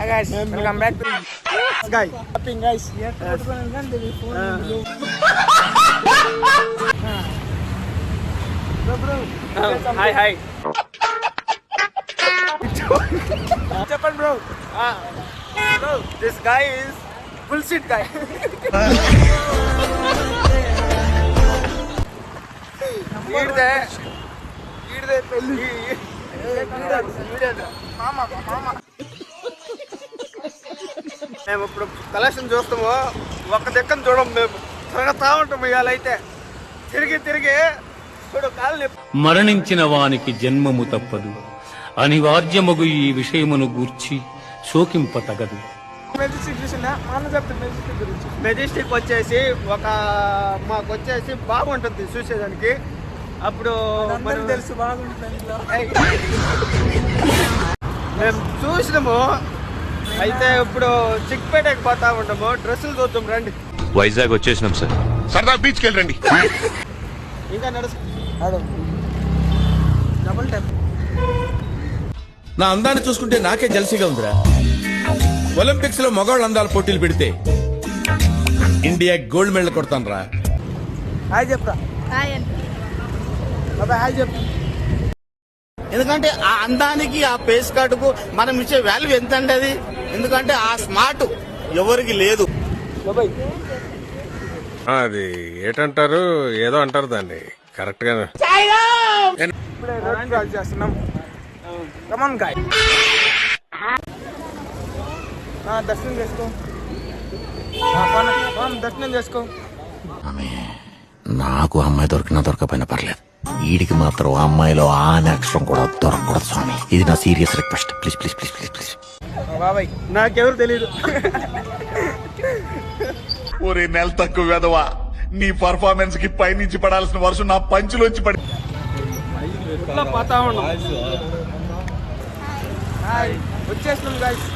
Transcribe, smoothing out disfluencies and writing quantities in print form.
Hi guys, welcome back to guy. Shopping guys. Yes. Bro. Hi. Japan bro. Bro, this guy is bullshit guy. Eat the pelli. Mama. మేము ఇప్పుడు collection చూస్తాము, ఒక్క దిక్కను చూడం, మేము తిరుగుతా ఉంటాము. ఇవాళ అయితే తిరిగి చూడు కాళ్ళు. మరణించిన వానికి జన్మము తప్పదు, అనివార్యమగు ఈ విషయమును గూర్చి శోకింప తగదు. మెజెస్టిక్ చూసిందా? మన చెప్తాను మెజెస్టిక్ గురించి. మెజెస్టిక్ వచ్చేసి మాకు వచ్చేసి బాగుంటుంది చూసేదానికి. అప్పుడు మనకు తెలుసు బాగుంటుంది. మేము చూసినాము. అయితే ఇప్పుడు చిక్పేటకి పోతా ఉంటాము, డ్రెస్సులు చూద్దాం రండి. వైజాగ్ వచ్చేసినాం సార్. సరదా బీచ్కి వెళ్ళండి. ఇంకా డబుల్ టైప్. నా అందాన్ని చూసుకుంటే నాకే జల్సీగా ఉందిరా. ఒలింపిక్స్ లో మగవాళ్ళ అందాల పోటీలు పెడితే ఇండియా గోల్డ్ మెడల్ కొడతాను రా. హాయ్ చెప్తా. హాయ్ చెప్తా. ఎందుకంటే ఆ అందానికి, ఆ పేస్ కార్డుకు మనం ఇచ్చే వాల్యూ ఎంత అంటే అది. ఎందుకంటే ఆ స్మార్ట్ ఎవరికి లేదు. అది ఏటంటారు, ఏదో అంటారు దాన్ని కరెక్ట్ గా. ఇప్పుడే రోడ్ క్రాస్ చేస్తున్నాం. కమాన్ గాయ్. దర్శనం చేసుకో. దర్శనం చేసుకో. నాకు అమ్మాయి దొరకపోయినా పర్లేదు, వీడికి మాత్రం ఆ అమ్మాయిలో ఆ అనే అక్షరం కూడా దొరకకూడదు స్వామి. ఇది నా సీరియస్ రిక్వెస్ట్. ప్లీజ్. బాబాయ్ నాకెవరు తెలీదు. ఒరే నెల తక్కువ వెదవా, నీ పర్ఫార్మెన్స్ కి పైనుంచి పడాల్సిన వర్షం నా పంచులోంచి పడి పోతా ఉన్నాం. వచ్చేస్తున్నాం గాయస్.